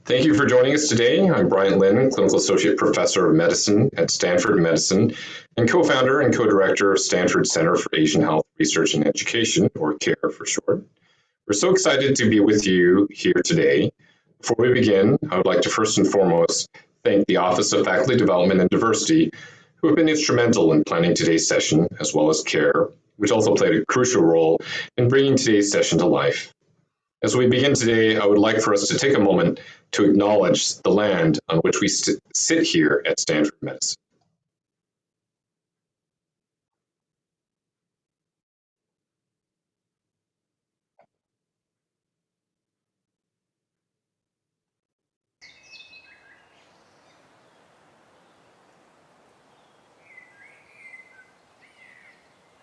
Thank you for joining us today. I'm Brian Lynn, Clinical Associate Professor of Medicine at Stanford Medicine and co-founder and co-director of Stanford Center for Asian Health Research and Education, or CARE for short. We're so excited to be with you here today. Before we begin, I would like to first and foremost thank the Office of Faculty Development and Diversity, who have been instrumental in planning today's session, as well as CARE, which also played a crucial role in bringing today's session to life. As we begin today, I would like for us to take a moment to acknowledge the land on which we sit here at Stanford Medicine.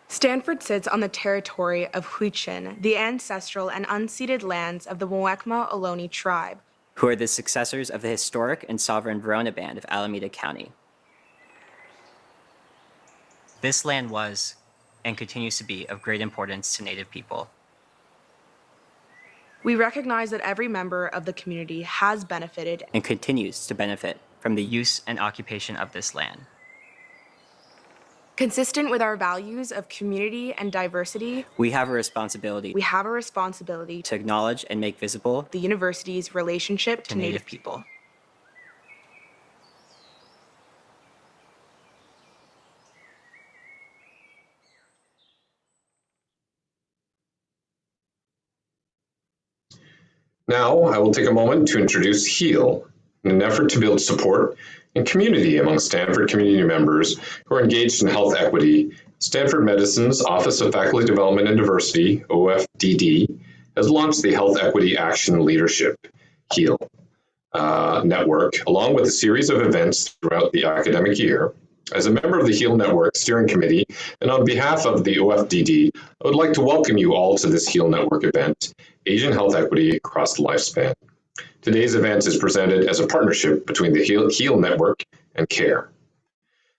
Stanford sits on the territory of Huichin, the ancestral and unceded lands of the Muwekma Ohlone tribe, who are the successors of the historic and sovereign Verona Band of Alameda County. This land was, and continues to be, of great importance to Native people. We recognize that every member of the community has benefited and continues to benefit from the use and occupation of this land. Consistent with our values of community and diversity, we have a responsibility to acknowledge and make visible the university's relationship to Native people. Now, I will take a moment to introduce HEAL, in an effort to build support and community among Stanford community members who are engaged in health equity. Stanford Medicine's Office of Faculty Development and Diversity, OFDD, has launched the Health Equity Action Leadership, HEAL, network, along with a series of events throughout the academic year. As a member of the HEAL Network Steering Committee, and on behalf of the OFDD, I would like to welcome you all to this HEAL Network event, Asian Health Equity Across the Lifespan. Today's event is presented as a partnership between the HEAL Network and CARE.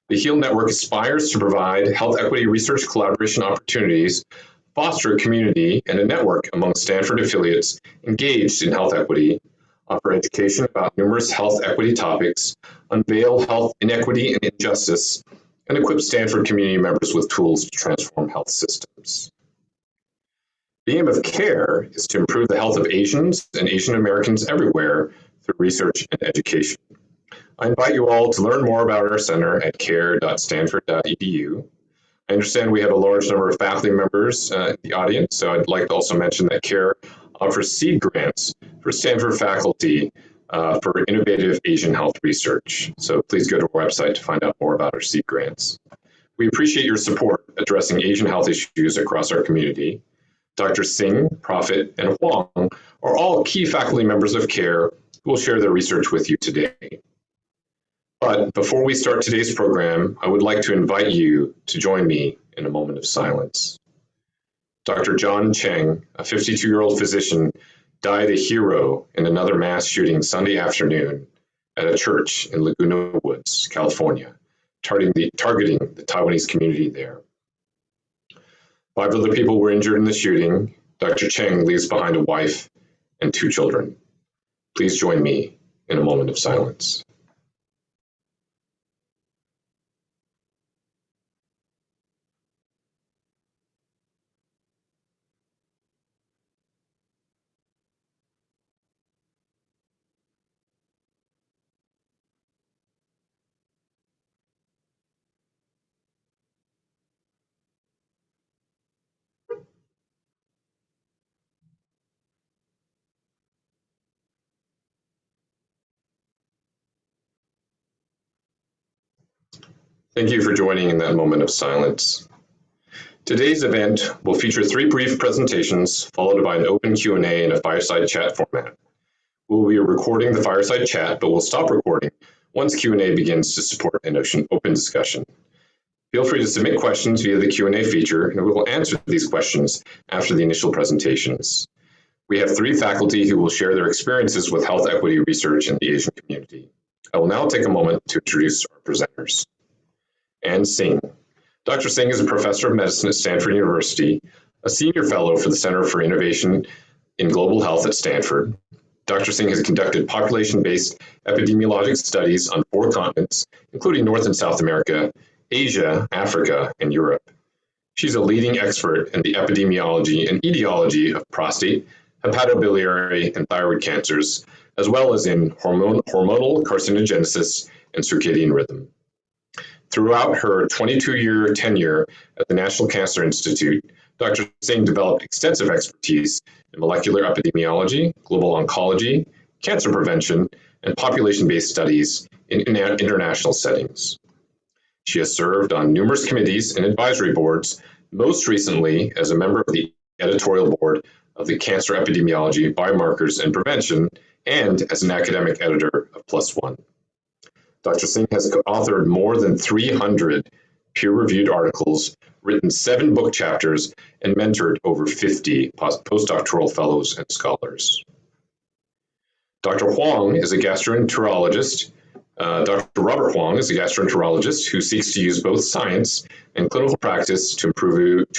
The HEAL Network aspires to provide health equity research collaboration opportunities, foster a community and a network among Stanford affiliates engaged in health equity, offer education about numerous health equity topics, unveil health inequity and injustice, and equip Stanford community members with tools to transform health systems. The aim of CARE is to improve the health of Asians and Asian Americans everywhere through research and education. I invite you all to learn more about our center at care.stanford.edu. I understand we have a large number of faculty members in the audience, so I'd like to also mention that CARE offers seed grants for Stanford faculty for innovative Asian health research. So please go to our website to find out more about our seed grants. We appreciate your support addressing Asian health issues across our community. Dr. Singh, Profit, and Huang are all key faculty members of CARE who will share their research with you today. But before we start today's program, I would like to invite you to join me in a moment of silence. Dr. John Cheng, a 52-year-old physician, died a hero in another mass shooting Sunday afternoon at a church in Laguna Woods, California, targeting the Taiwanese community there. 5 other people were injured in the shooting. Dr. Cheng leaves behind a wife and 2 children. Please join me in a moment of silence. Thank you for joining in that moment of silence. Today's event will feature 3 brief presentations followed by an open Q&A in a fireside chat format. We will be recording the fireside chat, but we'll stop recording once Q&A begins to support an open discussion. Feel free to submit questions via the Q&A feature, and we will answer these questions after the initial presentations. We have 3 faculty who will share their experiences with health equity research in the Asian community. I will now take a moment to introduce our presenters. Ann Singh. Dr. Singh is a professor of medicine at Stanford University, a senior fellow for the Center for Innovation in Global Health at Stanford, Dr. Singh has conducted population-based epidemiologic studies on 4 continents, including North and South America, Asia, Africa, and Europe. She's a leading expert in the epidemiology and etiology of prostate, hepatobiliary, and thyroid cancers, as well as in hormonal carcinogenesis and circadian rhythm. Throughout her 22-year tenure at the National Cancer Institute, Dr. Singh developed extensive expertise in molecular epidemiology, global oncology, cancer prevention, and population-based studies in international settings. She has served on numerous committees and advisory boards, most recently as a member of the editorial board of the Cancer Epidemiology, Biomarkers, and Prevention, and as an academic editor of PLOS ONE. Dr. Singh has authored more than 300 peer-reviewed articles, written 7 book chapters, and mentored over 50 postdoctoral fellows and scholars. Dr. Huang is a gastroenterologist. Dr. Robert Huang is a gastroenterologist who seeks to use both science and clinical practice to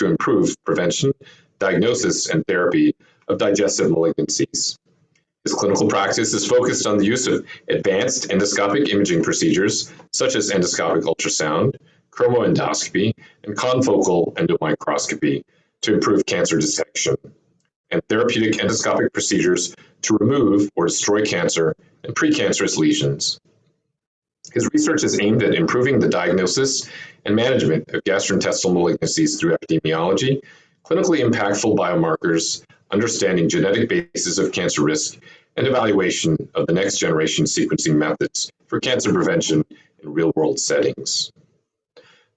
improve prevention, diagnosis, and therapy of digestive malignancies. His clinical practice is focused on the use of advanced endoscopic imaging procedures such as endoscopic ultrasound, chromoendoscopy, and confocal endomicroscopy to improve cancer detection, and therapeutic endoscopic procedures to remove or destroy cancer and precancerous lesions. His research is aimed at improving the diagnosis and management of gastrointestinal malignancies through epidemiology, clinically impactful biomarkers, understanding genetic bases of cancer risk, and evaluation of the next generation sequencing methods for cancer prevention in real-world settings.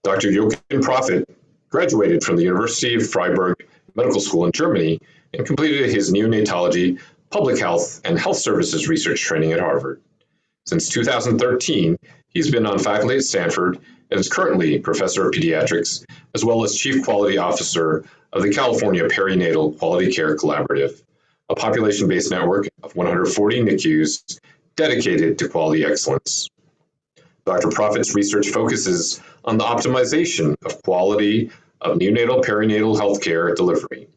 Dr. Jochen Profit graduated from the University of Freiburg Medical School in Germany and completed his neonatology, public health, and health services research training at Harvard. Since 2013, he's been on faculty at Stanford and is currently professor of pediatrics, as well as chief quality officer of the California Perinatal Quality Care Collaborative, a population-based network of 140 NICUs dedicated to quality excellence. Dr. Profit's research focuses on the optimization of quality of neonatal perinatal healthcare delivery.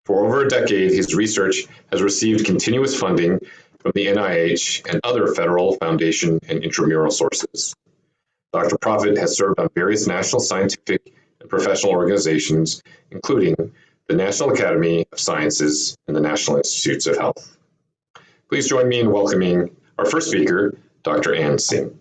For over a decade, his research has received continuous funding from the NIH and other federal, foundation, and intramural sources. Dr. Profit has served on various national scientific and professional organizations, including the National Academy of Sciences and the National Institutes of Health. Please join me in welcoming our first speaker, Dr. Ann Singh.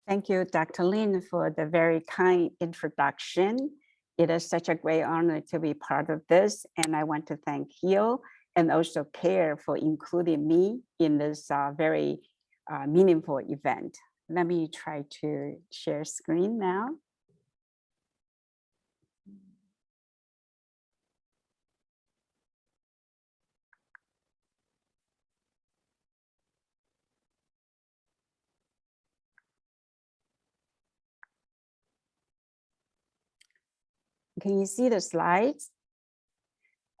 Thank you, Dr. Lin, for the very kind introduction. It is such a great honor to be part of this, and I want to thank HEAL and also CARE for including me in this very meaningful event. Let me try to share screen now. Can you see the slides?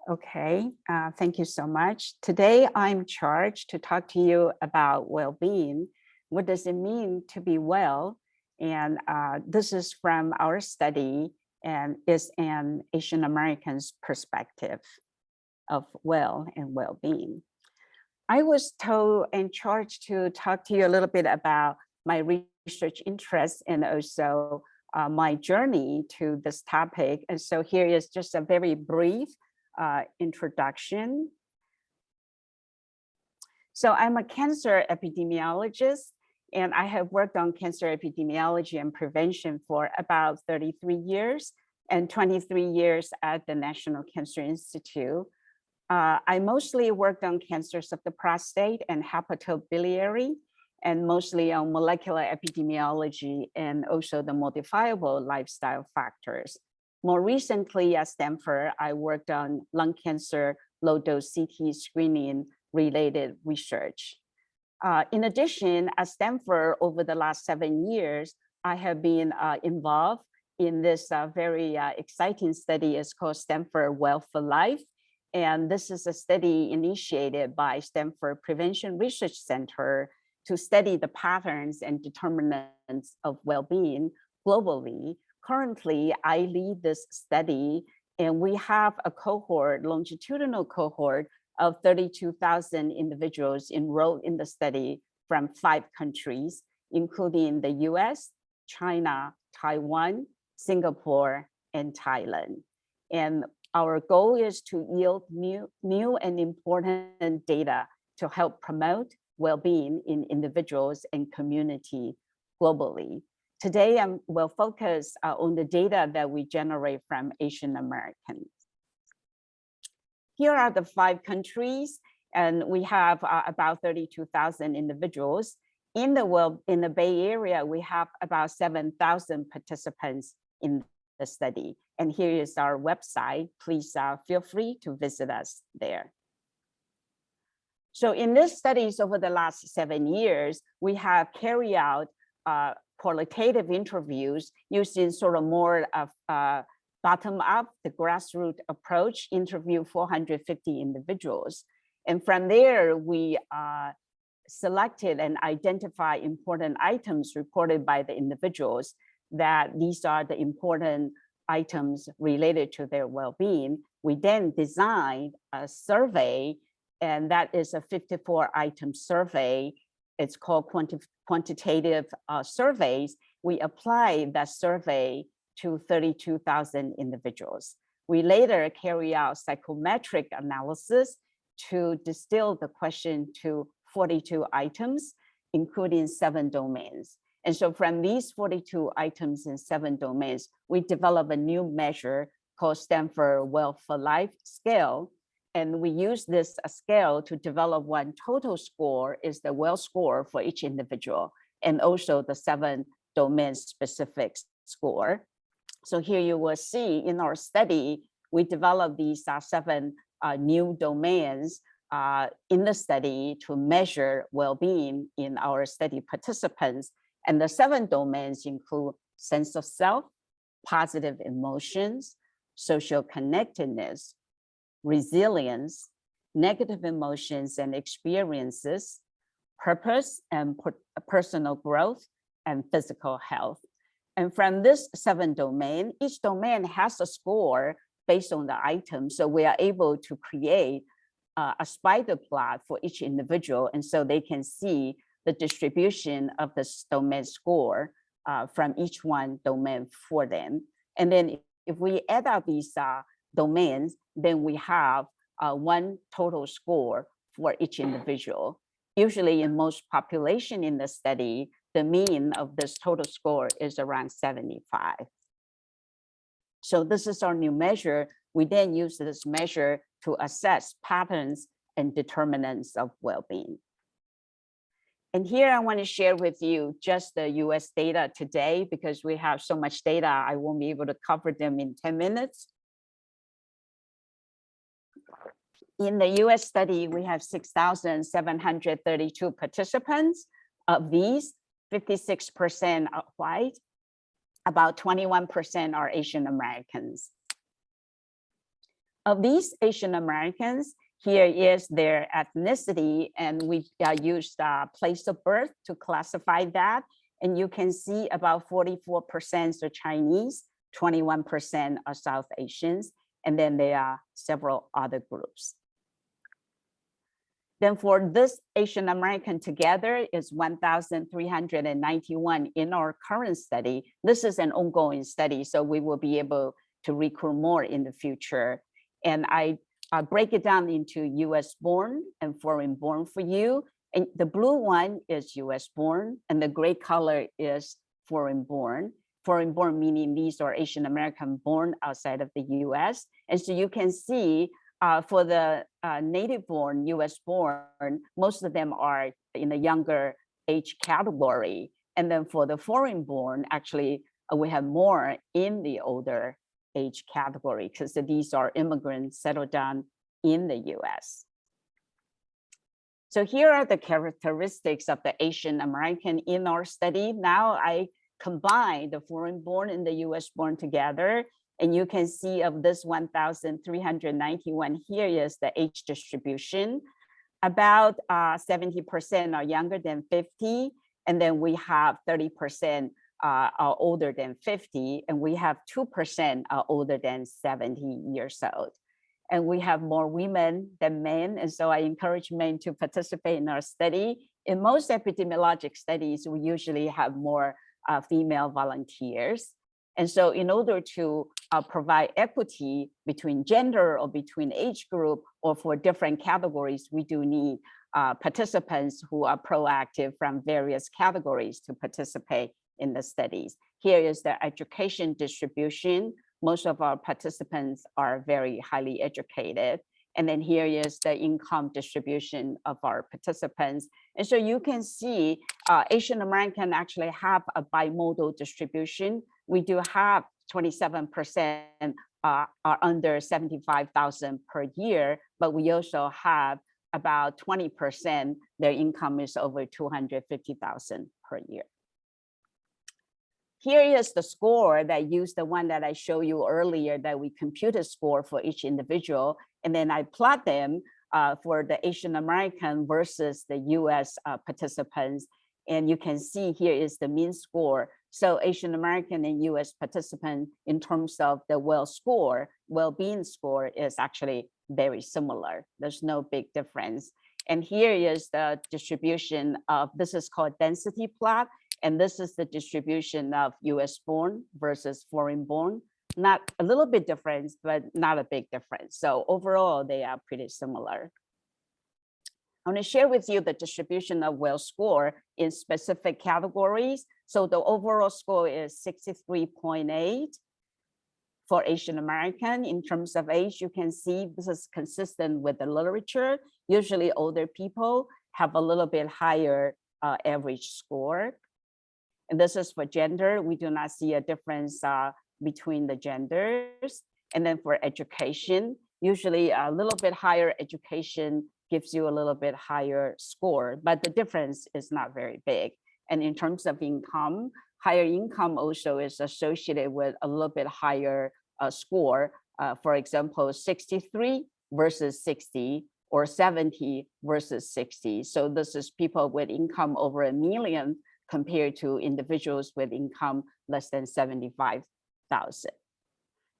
Okay, thank you so much. Today, I'm charged to talk to you about well-being. What does it mean to be well? And this is from our study and is an Asian American's perspective of well and well-being. I was told and charged to talk to you a little bit about my research interests and also my journey to this topic. And so here is just a very brief introduction. So I'm a cancer epidemiologist, and I have worked on cancer epidemiology and prevention for about 33 years and 23 years at the National Cancer Institute. I mostly worked on cancers of the prostate and hepatobiliary, and mostly on molecular epidemiology and also the modifiable lifestyle factors. More recently at Stanford, I worked on lung cancer low-dose CT screening related research. In addition, at Stanford, over the last 7 years, I have been involved in this very exciting study. It's called Stanford Well for Life. And this is a study initiated by Stanford Prevention Research Center to study the patterns and determinants of well-being globally. Currently, I lead this study And we have a cohort, longitudinal cohort of 32,000 individuals enrolled in the study from 5 countries, including the US, China, Taiwan, Singapore, and Thailand. And our goal is to yield new and important data to help promote well-being in individuals and community globally. Today, I will focus on the data that we generate from Asian Americans. Here are the 5 countries, and we have about 32,000 individuals. In the Bay Area, we have about 7,000 participants in the study. And here is our website. Please feel free to visit us there. So in these studies over the last 7 years, we have carried out qualitative interviews using sort of more of bottom-up, the grassroots approach, interview 450 individuals. And from there, we selected and identified important items reported by the individuals, that these are the important items related to their well-being. We then designed a survey, and that is a 54-item survey. It's called quantitative surveys. We applied that survey to 32,000 individuals. We later carry out psychometric analysis to distill the question to 42 items, including 7 domains. And so from these 42 items in 7 domains, we develop a new measure called Stanford Well for Life scale. And we use this scale to develop one total score, is the well score for each individual, and also the 7 domain specific score. So here you will see in our study, we developed these 7 new domains in the study to measure well-being in our study participants. And the 7 domains include sense of self, positive emotions, social connectedness, resilience, negative emotions and experiences, purpose and personal growth, and physical health. And from this 7 domain, each domain has a score based on the item. So we are able to create a spider plot for each individual. And so they can see the distribution of the domain score from each one domain for them. And then if we add up these domains, then we have one total score for each individual. Usually in most population in the study, the mean of this total score is around 75. So this is our new measure. We then use this measure to assess patterns and determinants of well-being. And here I want to share with you just the US data today, because we have so much data, I won't be able to cover them in 10 minutes. In the US study, we have 6,732 participants. Of these, 56% are white, about 21% are Asian Americans. Of these Asian Americans, here is their ethnicity, and we used place of birth to classify that. And you can see about 44% are Chinese, 21% are South Asians, and then there are several other groups. Then for this Asian American together is 1,391 in our current study. This is an ongoing study, so we will be able to recruit more in the future. And I break it down into US born and foreign born for you. And the blue one is US born, and the gray color is foreign born. Foreign born meaning these are Asian American born outside of the US. And so you can see for the native born, US born, most of them are in the younger age category. And then for the foreign born, actually, we have more in the older age category, because these are immigrants settled down in the US. So here are the characteristics of the Asian American in our study. Now I combine the foreign born and the US born together. And you can see of this 1,391, here is the age distribution. About 70% are younger than 50. And then we have 30% are older than 50, and we have 2% are older than 70 years old. And we have more women than men, and so I encourage men to participate in our study. In most epidemiologic studies, we usually have more female volunteers. And so in order to provide equity between gender or between age group or for different categories, we do need participants who are proactive from various categories to participate in the studies. Here is the education distribution. Most of our participants are very highly educated. And then here is the income distribution of our participants. And so you can see Asian American actually have a bimodal distribution. We do have 27% are under 75,000 per year, but we also have about 20%, their income is over 250,000 per year. Here is the score that used the one that I showed you earlier that we computed score for each individual. And then I plot them for the Asian American versus the US participants. And you can see here is the mean score. So Asian American and US participant in terms of the well-being score is actually very similar. There's no big difference. And here is the distribution of, this is called density plot. And this is the distribution of US born versus foreign born. Not a little bit different, but not a big difference. So overall, they are pretty similar. I want to share with you the distribution of well score in specific categories. So the overall score is 63.8 for Asian American. In terms of age, you can see this is consistent with the literature. Usually older people have a little bit higher average score. And this is for gender. We do not see a difference between the genders. And then for education, usually a little bit higher education gives you a little bit higher score, but the difference is not very big. And in terms of income, higher income also is associated with a little bit higher score. For example, 63 versus 60 or 70 versus 60. So this is people with income over $1 million compared to individuals with income less than 75,000.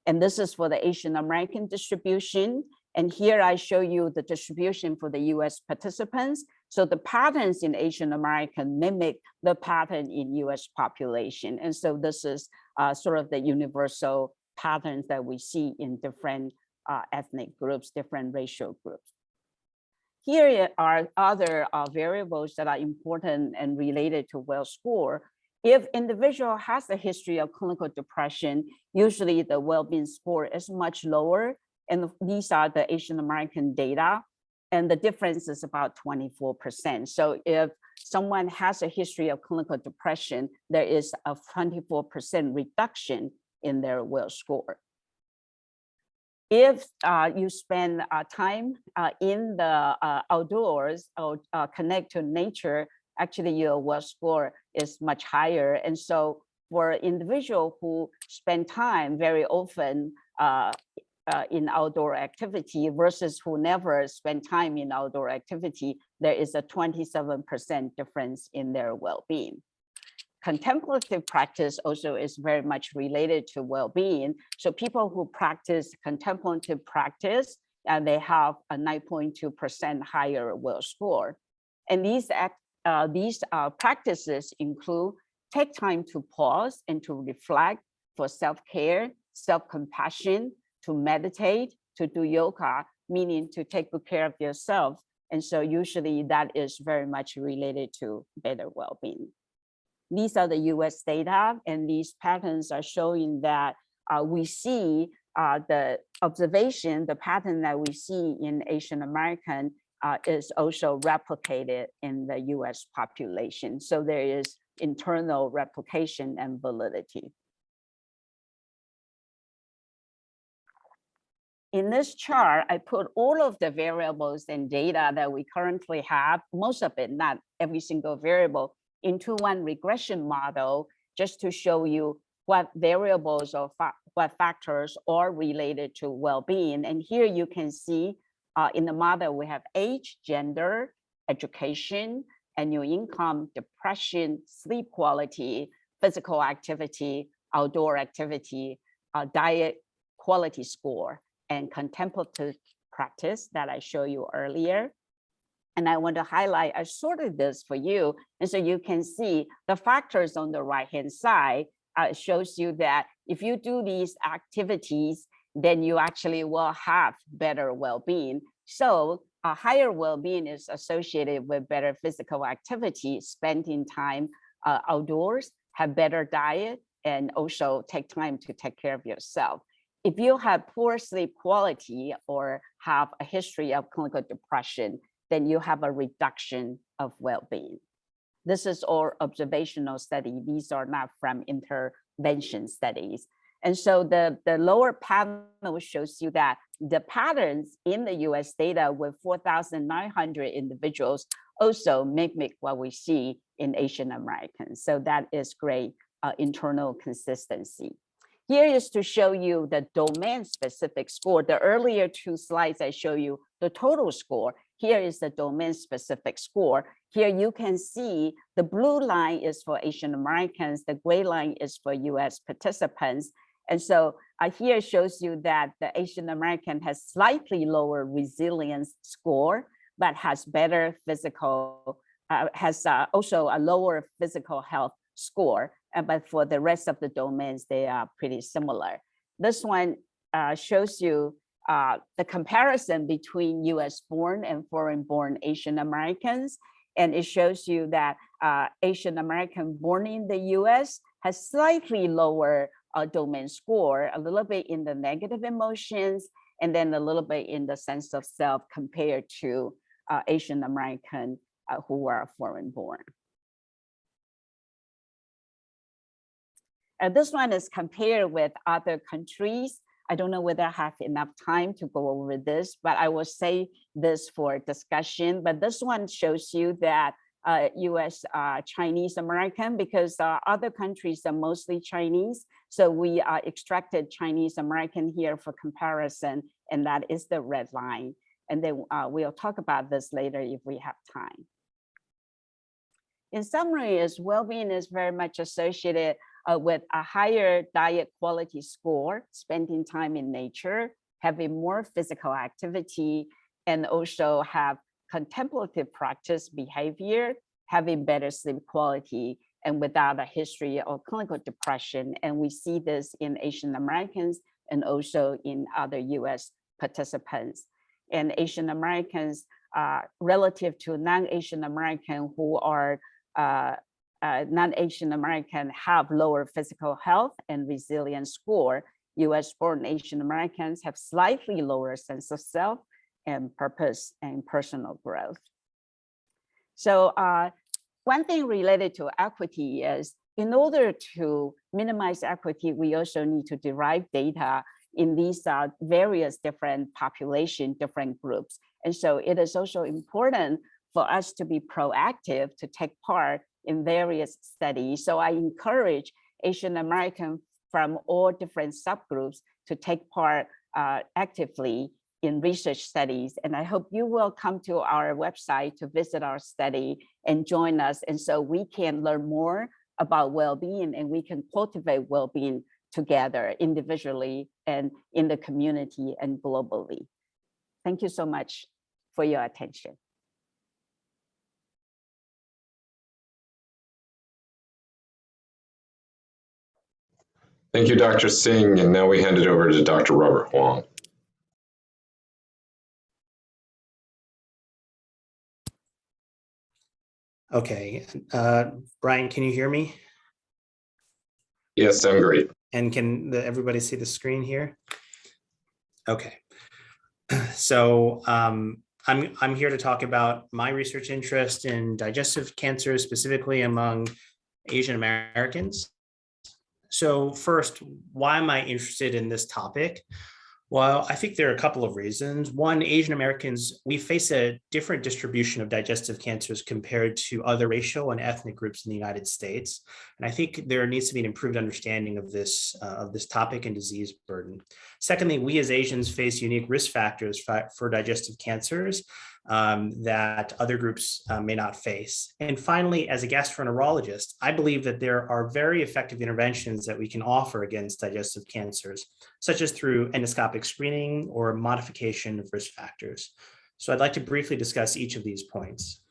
And this is for the Asian American distribution. And here I show you the distribution for the US participants. So the patterns in Asian American mimic the pattern in US population. And so this is sort of the universal patterns that we see in different ethnic groups, different racial groups. Here are other variables that are important and related to well score. If individual has a history of clinical depression, usually the well-being score is much lower. And these are the Asian American data. And the difference is about 24%. So if someone has a history of clinical depression, there is a 24% reduction in their well score. If you spend time in the outdoors or connect to nature, actually your well score is much higher. And so for individuals who spend time very often in outdoor activity versus who never spend time in outdoor activity, there is a 27% difference in their well-being. Contemplative practice also is very much related to well-being. So people who practice contemplative practice, they have a 9.2% higher well score. And these practices include take time to pause and to reflect, for self-care, self-compassion, to meditate, to do yoga, meaning to take good care of yourself. And so usually that is very much related to better well-being. These are the US data, and these patterns are showing that we see the observation, the pattern that we see in Asian American is also replicated in the US population. So there is internal replication and validity. In this chart, I put all of the variables and data that we currently have, most of it, not every single variable, into one regression model, just to show you what variables or what factors are related to well-being. And here you can see in the model, we have age, gender, education, annual income, depression, sleep quality, physical activity, outdoor activity, diet quality score, and contemplative practice that I showed you earlier. And I want to highlight, I sorted this for you. And so you can see the factors on the right-hand side shows you that if you do these activities, then you actually will have better well-being. So a higher well-being is associated with better physical activity, spending time outdoors, have better diet, and also take time to take care of yourself. If you have poor sleep quality or have a history of clinical depression, then you have a reduction of well-being. This is all observational study. These are not from intervention studies. And so the lower panel shows you that the patterns in the US data with 4,900 individuals also mimic what we see in Asian Americans. So that is great internal consistency. Here is to show you the domain-specific score. The earlier two slides, I show you the total score. Here is the domain-specific score. Here you can see the blue line is for Asian Americans, the gray line is for US participants. And so here shows you that the Asian American has slightly lower resilience score, but has better physical, has also a lower physical health score. But for the rest of the domains, they are pretty similar. This one shows you the comparison between US born and foreign born Asian Americans. And it shows you that Asian American born in the US has slightly lower domain score, a little bit in the negative emotions, and then a little bit in the sense of self compared to Asian American who are foreign born. This one is compared with other countries. I don't know whether I have enough time to go over this, but I will say this for discussion. But this one shows you that US Chinese American, because other countries are mostly Chinese. So we extracted Chinese American here for comparison, and that is the red line. And then we'll talk about this later if we have time. In summary, is well-being is very much associated with a higher diet quality score, spending time in nature, having more physical activity, and also have contemplative practice behavior, having better sleep quality, and without a history of clinical depression. And we see this in Asian Americans and also in other US participants. And Asian Americans, relative to non-Asian American who are non-Asian American have lower physical health and resilience score. US born Asian Americans have slightly lower sense of self and purpose and personal growth. So one thing related to equity is in order to minimize equity, we also need to derive data in these various different population, different groups. And so it is also important for us to be proactive to take part in various studies. So I encourage Asian American from all different subgroups to take part actively in research studies. And I hope you will come to our website to visit our study and join us. And so we can learn more about well-being and we can cultivate well-being together individually and in the community and globally. Thank you so much for your attention. Thank you, Dr. Singh. And now we hand it over to Dr. Robert Huang. Okay, Brian, can you hear me? Yes, I'm great. And can everybody see the screen here? Okay, so I'm here to talk about my research interest in digestive cancers, specifically among Asian Americans. So first, why am I interested in this topic? Well, I think there are a couple of reasons. One, Asian Americans, we face a different distribution of digestive cancers compared to other racial and ethnic groups in the United States. And I think there needs to be an improved understanding of this topic and disease burden. Secondly, we as Asians face unique risk factors for digestive cancers. that other groups may not face. And finally, as a gastroenterologist, I believe that there are very effective interventions that we can offer against digestive cancers, such as through endoscopic screening or modification of risk factors. So I'd like to briefly discuss each of these points.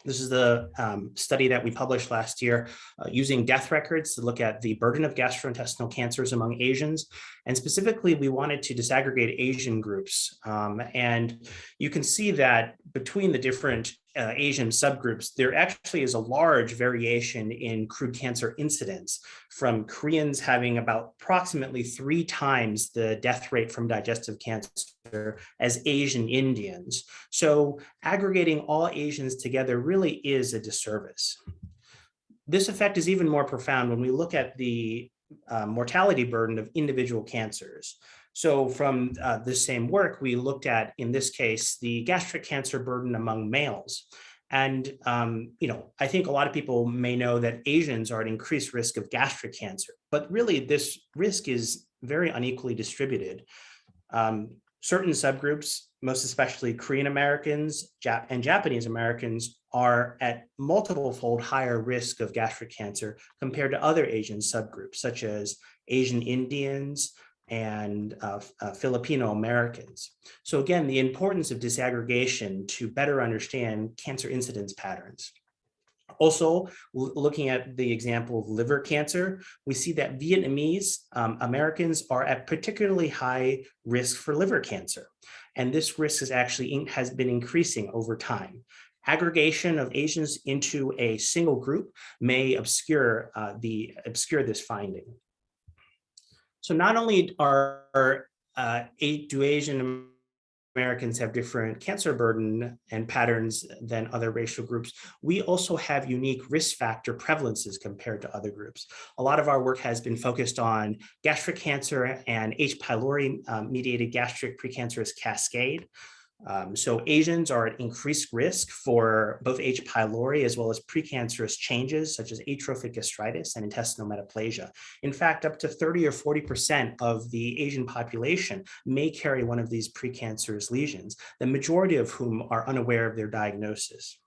This is the study that we published last year using death records to look at the burden of gastrointestinal cancers among Asians. And specifically, we wanted to disaggregate Asian groups. And you can see that between the different Asian subgroups, there actually is a large variation in crude cancer incidence, from Koreans having about approximately 3 times the death rate from digestive cancer as Asian Indians. So aggregating all Asians together really is a disservice. This effect is even more profound when we look at the mortality burden of individual cancers. So from this same work, we looked at, in this case, the gastric cancer burden among males. And, I think a lot of people may know that Asians are at increased risk of gastric cancer, but really this risk is very unequally distributed. Certain subgroups, most especially Korean Americans and Japanese Americans, are at multiple-fold higher risk of gastric cancer compared to other Asian subgroups, such as Asian Indians and Filipino Americans. So again, the importance of disaggregation to better understand cancer incidence patterns. Also, looking at the example of liver cancer, we see that Vietnamese Americans are at particularly high risk for liver cancer. And this risk has been increasing over time. Aggregation of Asians into a single group may obscure this finding. So not only do Asian Americans have different cancer burden and patterns than other racial groups, we also have unique risk factor prevalences compared to other groups. A lot of our work has been focused on gastric cancer and H. pylori mediated gastric precancerous cascade. So Asians are at increased risk for both H. pylori as well as precancerous changes such as atrophic gastritis and intestinal metaplasia. In fact, up to 30 or 40% of the Asian population may carry one of these precancerous lesions, the majority of whom are unaware of their diagnosis.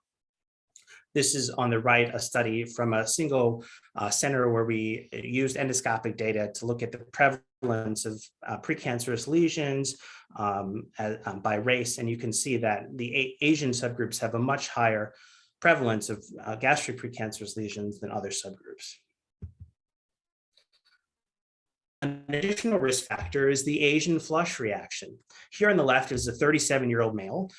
This is on the right, a study from a single center where we used endoscopic data to look at the prevalence of precancerous lesions by race. And you can see that the Asian subgroups have a much higher prevalence of gastric precancerous lesions than other subgroups. An additional risk factor is the Asian flush reaction. Here on the left is a 37-year-old male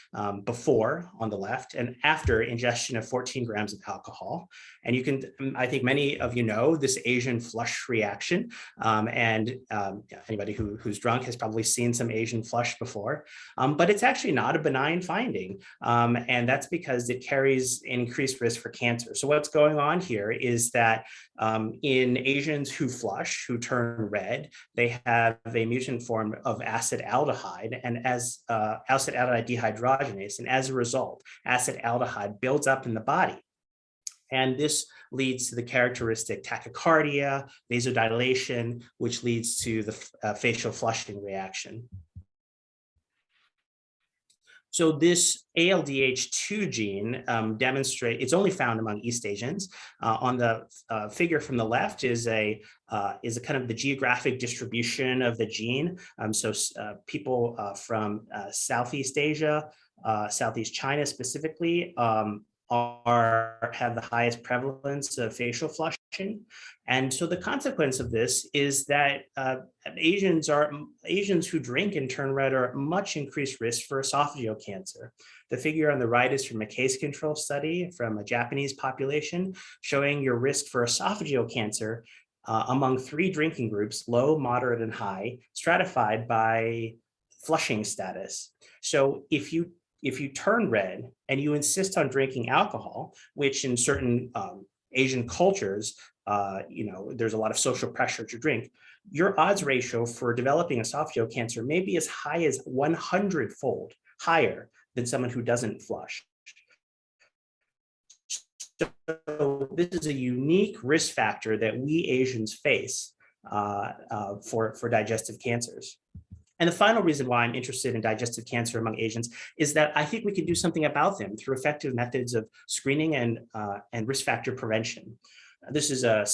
before on the left and after ingestion of 14 grams of alcohol. And you can, I think many of you know this Asian flush reaction, anybody who's drunk has probably seen some Asian flush before, but it's actually not a benign finding. And that's because it carries an increased risk for cancer. So what's going on here is that in Asians who flush, who turn red, they have a mutant form of acetaldehyde and as acetaldehyde dehydrogenase. And as a result, acetaldehyde builds up in the body. And this leads to the characteristic tachycardia, vasodilation, which leads to the facial flushing reaction. So this ALDH2 gene it's only found among East Asians. On the figure from the left is a kind of the geographic distribution of the gene. So people from Southeast Asia, Southeast China specifically, have the highest prevalence of facial flushing. And so the consequence of this is that Asians who drink and turn red are at much increased risk for esophageal cancer. The figure on the right is from a case control study from a Japanese population showing your risk for esophageal cancer among 3 drinking groups, low, moderate, and high, stratified by flushing status. So if you turn red and you insist on drinking alcohol, which in certain Asian cultures, there's a lot of social pressure to drink, your odds ratio for developing esophageal cancer may be as high as 100-fold higher than someone who doesn't flush. So this is a unique risk factor that we Asians face for digestive cancers. And the final reason why I'm interested in digestive cancer among Asians is that I think we can do something about them through effective methods of screening and risk factor prevention. This is a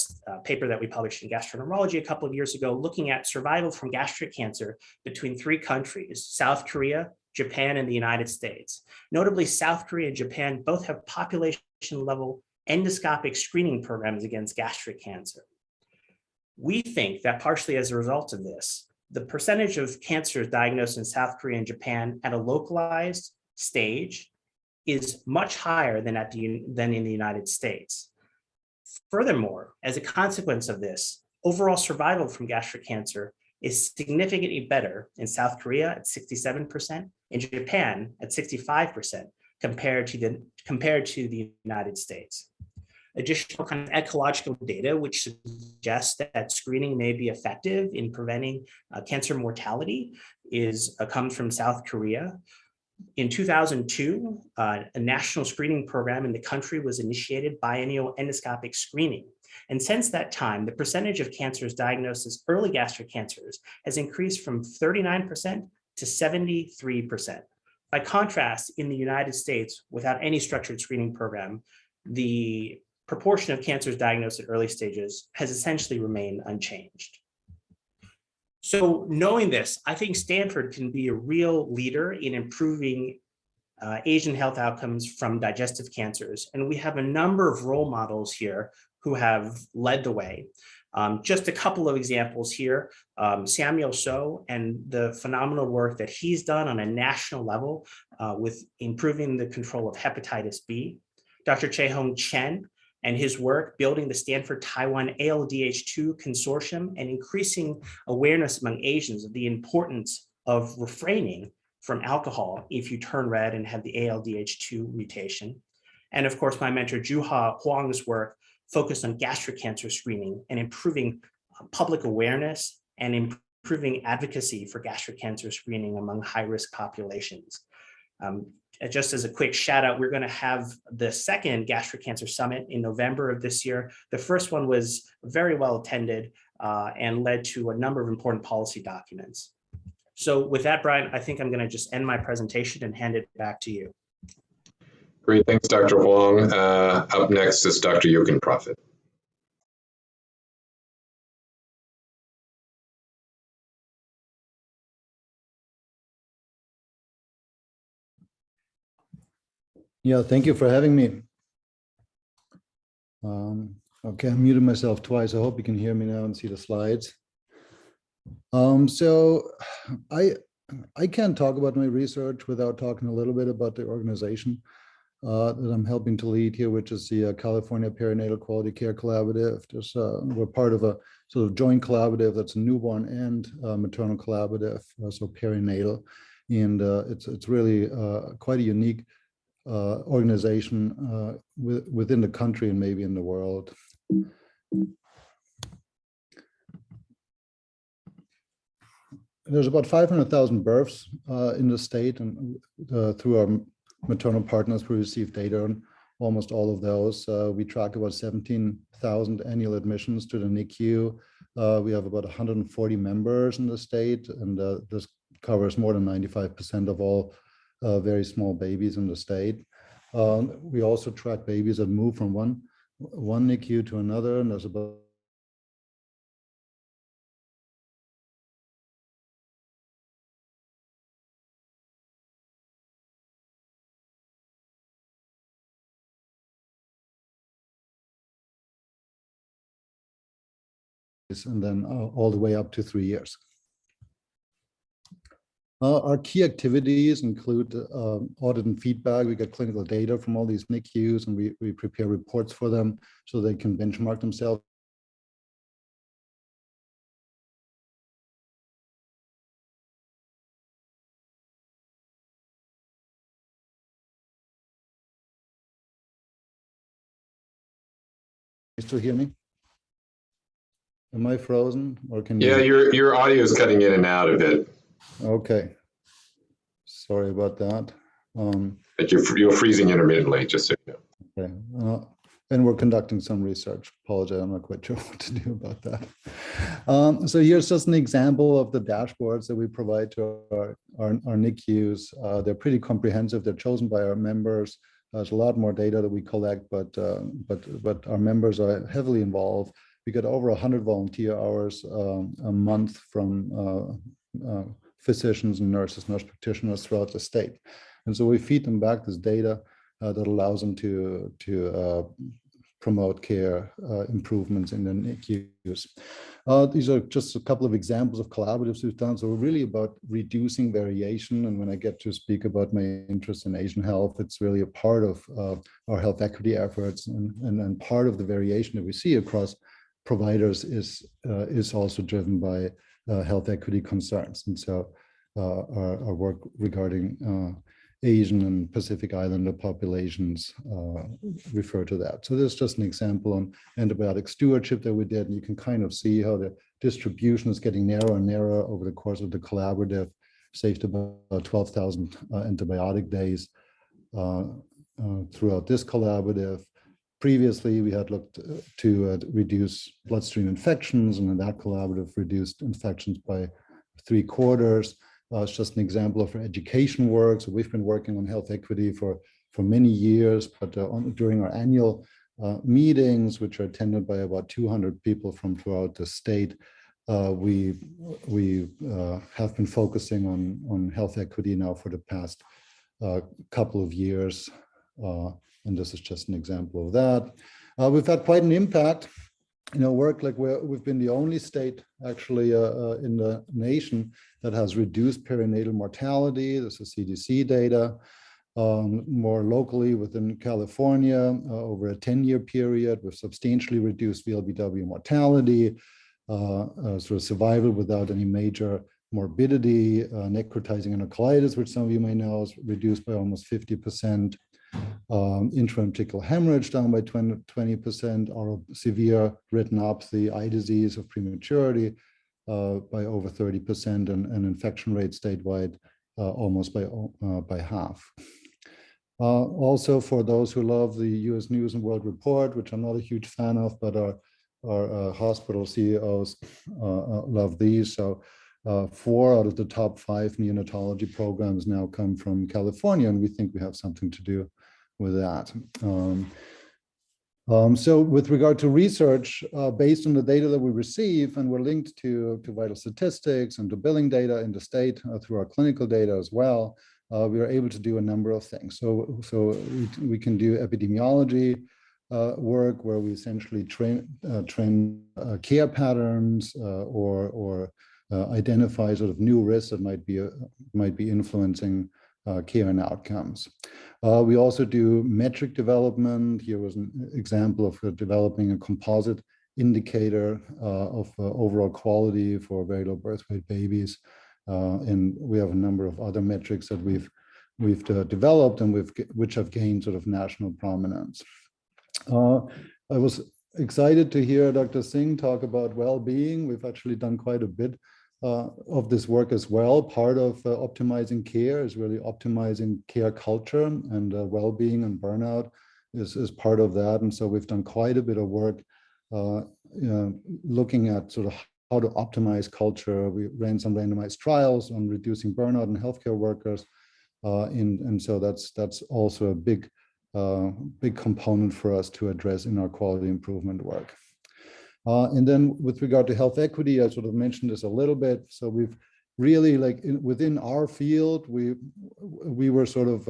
paper that we published in Gastroenterology a couple of years ago, looking at survival from gastric cancer between 3 countries, South Korea, Japan, and the United States. Notably, South Korea and Japan both have population-level endoscopic screening programs against gastric cancer. We think that partially as a result of this, the percentage of cancers diagnosed in South Korea and Japan at a localized stage is much higher than in the United States. Furthermore, as a consequence of this, overall survival from gastric cancer is significantly better in South Korea at 67%, in Japan at 65%, compared to the United States. Additional kind of ecological data which suggests that screening may be effective in preventing cancer mortality comes from South Korea. In 2002, a national screening program in the country was initiated, biennial endoscopic screening. And since that time, the percentage of cancers diagnosed as early gastric cancers has increased from 39% to 73%. By contrast, in the United States, without any structured screening program, the proportion of cancers diagnosed at early stages has essentially remained unchanged. So knowing this, I think Stanford can be a real leader in improving Asian health outcomes from digestive cancers. And we have a number of role models here who have led the way. Just a couple of examples here, Samuel So and the phenomenal work that he's done on a national level with improving the control of hepatitis B. Dr. Chae-Hong Chen and his work building the Stanford-Taiwan ALDH2 consortium and increasing awareness among Asians of the importance of refraining from alcohol if you turn red and have the ALDH2 mutation. And of course, my mentor Juha Huang's work focused on gastric cancer screening and improving public awareness and improving advocacy for gastric cancer screening among high-risk populations. Just as a quick shout out, we're going to have the second Gastric Cancer Summit in November of this year. The first one was very well attended and led to a number of important policy documents. So with that, Brian, I think I'm going to just end my presentation and hand it back to you. Great, thanks, Dr. Huang. Up next is Dr. Jochen Profit. Yeah, thank you for having me. Okay, I muted myself twice. I hope you can hear me now and see the slides. So I can't talk about my research without talking a little bit about the organization that I'm helping to lead here, which is the California Perinatal Quality Care Collaborative. We're part of a sort of joint collaborative that's a newborn and maternal collaborative, so perinatal. And it's really quite a unique organization within the country and maybe in the world. There's about 500,000 births in the state, and through our maternal partners, we receive data on almost all of those. We track about 17,000 annual admissions to the NICU. We have about 140 members in the state, and this covers more than 95% of all very small babies in the state. We also track babies that move from one NICU to another, and there's about and then all the way up to 3 years. Our key activities include audit and feedback. We get clinical data from all these NICUs, and we prepare reports for them so they can benchmark themselves. You still hear me? Am I frozen, or can you? Yeah, your audio is cutting in and out a bit. Okay, sorry about that. But you're freezing intermittently, just so you know. Okay, and we're conducting some research. Apologize, I'm not quite sure what to do about that. So here's just an example of the dashboards that we provide to our NICUs. They're pretty comprehensive. They're chosen by our members. There's a lot more data that we collect, but our members are heavily involved. We get over 100 volunteer hours a month from physicians and nurses, nurse practitioners throughout the state. And so we feed them back this data that allows them to promote care improvements in the NICUs. These are just a couple of examples of collaboratives we've done. So we're really about reducing variation. And when I get to speak about my interest in Asian health, it's really a part of our health equity efforts. And part of the variation that we see across providers is also driven by health equity concerns. And so our work regarding Asian and Pacific Islander populations refer to that. So this is just an example on antibiotic stewardship that we did. And you can kind of see how the distribution is getting narrower and narrower over the course of the collaborative, saved about 12,000 antibiotic days throughout this collaborative. Previously, we had looked to reduce bloodstream infections, and in that collaborative reduced infections by 3/4. It's just an example of our education work. So we've been working on health equity for many years, but during our annual meetings, which are attended by about 200 people from throughout the state, we have been focusing on health equity now for the past couple of years. And this is just an example of that. We've had quite an impact. Work like we've been the only state actually in the nation that has reduced perinatal mortality. This is CDC data. More locally within California, over a 10-year period, we've substantially reduced VLBW mortality, sort of survival without any major morbidity. Necrotizing enterocolitis, which some of you may know, is reduced by almost 50%. Intraventricular hemorrhage down by 20%, or severe retinopathy, eye disease of prematurity by over 30%, and infection rate statewide almost by half. Also, for those who love the U.S. News and World Report, which I'm not a huge fan of, but our hospital CEOs love these. So 4 out of the top 5 neonatology programs now come from California, and we think we have something to do with that. So with regard to research, based on the data that we receive, and we're linked to vital statistics and to billing data in the state through our clinical data as well, we are able to do a number of things. So we can do epidemiology work where we essentially train care patterns or identify sort of new risks that might be influencing care and outcomes. We also do metric development. Here was an example of developing a composite indicator of overall quality for very low birth weight babies. And we have a number of other metrics that we've developed and which have gained sort of national prominence. I was excited to hear Dr. Singh talk about well-being. We've actually done quite a bit of this work as well. Part of optimizing care is really optimizing care culture, and well-being and burnout is part of that. And so we've done quite a bit of work looking at sort of how to optimize culture. We ran some randomized trials on reducing burnout in healthcare workers. And so that's also a big component for us to address in our quality improvement work. And then with regard to health equity, I sort of mentioned this a little bit. So we've really, within our field, we were sort of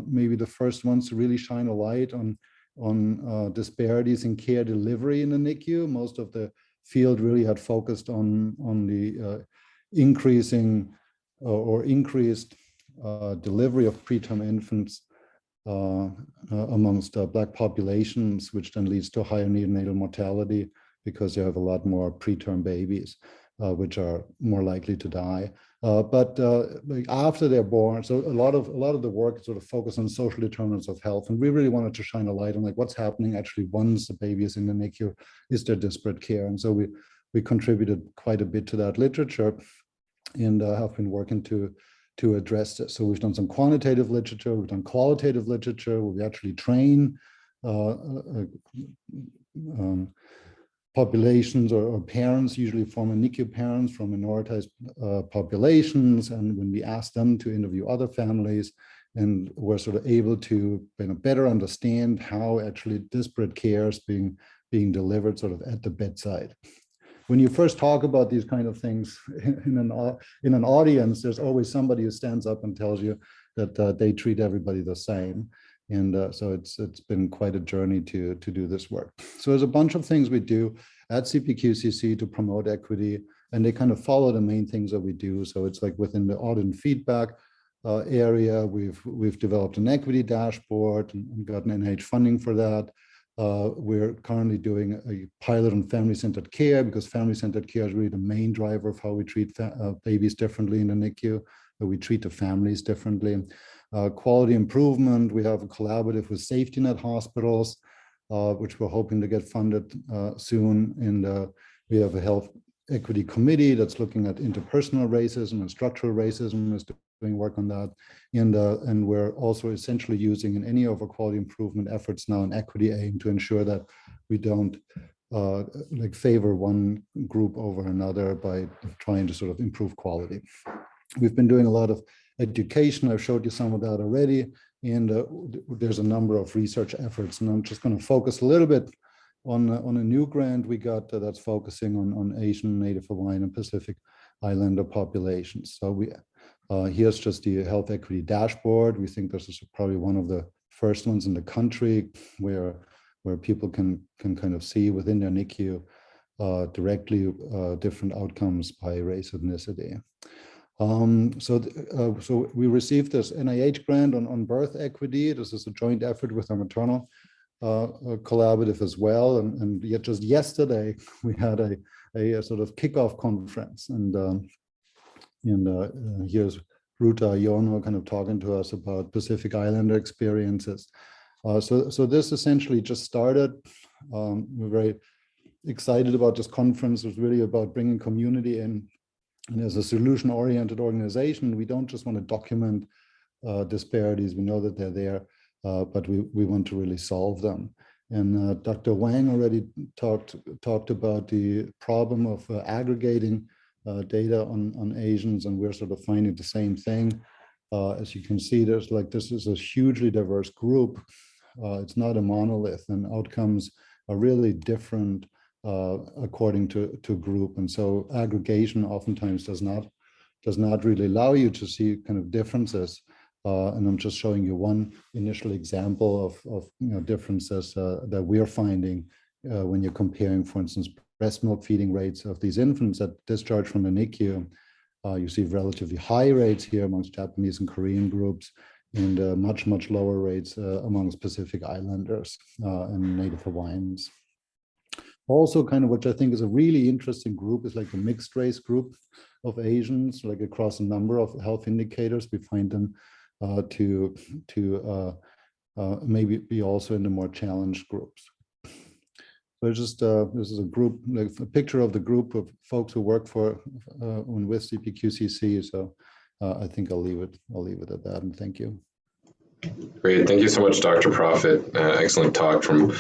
maybe the first ones to really shine a light on disparities in care delivery in the NICU. Most of the field really had focused on the increasing or increased delivery of preterm infants amongst Black populations, which then leads to higher neonatal mortality because you have a lot more preterm babies, which are more likely to die. But after they're born, so a lot of the work sort of focused on social determinants of health, and we really wanted to shine a light on what's happening actually once the baby is in the NICU. Is there disparate care? And so we contributed quite a bit to that literature, and have been working to address this. So we've done some quantitative literature, we've done qualitative literature, where we actually train populations or parents, usually former NICU parents from minoritized populations. And when we asked them to interview other families, and we're sort of able to better understand how actually disparate care is being delivered sort of at the bedside. When you first talk about these kind of things in an audience, there's always somebody who stands up and tells you that they treat everybody the same. And so it's been quite a journey to do this work. So there's a bunch of things we do at CPQCC to promote equity, and they kind of follow the main things that we do. So it's like within the audit and feedback area, we've developed an equity dashboard and gotten NIH funding for that. We're currently doing a pilot on family-centered care, because family-centered care is really the main driver of how we treat babies differently in the NICU, that we treat the families differently. Quality improvement, we have a collaborative with safety net hospitals, which we're hoping to get funded soon. And we have a health equity committee that's looking at interpersonal racism and structural racism, is doing work on that. And we're also essentially using in any of our quality improvement efforts now an equity aim to ensure that we don't like favor one group over another by trying to sort of improve quality. We've been doing a lot of education. I've showed you some of that already. And there's a number of research efforts. And I'm just going to focus a little bit on a new grant we got that's focusing on Asian, Native Hawaiian, and Pacific Islander populations. So here's just the health equity dashboard. We think this is probably one of the first ones in the country where people can kind of see within their NICU directly different outcomes by race, ethnicity. So we received this NIH grant on birth equity. This is a joint effort with our maternal collaborative as well. And yet just yesterday, we had a sort of kickoff conference. And here's Ruta Iono kind of talking to us about Pacific Islander experiences. So this essentially just started. We're very excited about this conference. It's really about bringing community in. And as a solution-oriented organization, we don't just want to document disparities. We know that they're there, but we want to really solve them. And Dr. Wang already talked about the problem of aggregating data on Asians, and we're sort of finding the same thing. As you can see, this is a hugely diverse group. It's not a monolith, and outcomes are really different according to group. And so aggregation oftentimes does not really allow you to see kind of differences. And I'm just showing you one initial example of differences that we're finding when you're comparing, for instance, breast milk feeding rates of these infants that discharge from the NICU. You see relatively high rates here amongst Japanese and Korean groups, and much lower rates amongst Pacific Islanders and Native Hawaiians. Also, kind of, which I think is a really interesting group, is like a mixed race group of Asians, like across a number of health indicators. We find them to maybe be also in the more challenged groups. So just this is a group, like a picture of the group of folks who work for with CPQCC. So I think I'll leave it at that, and thank you. Great, thank you so much, Dr. Profit. Excellent talk from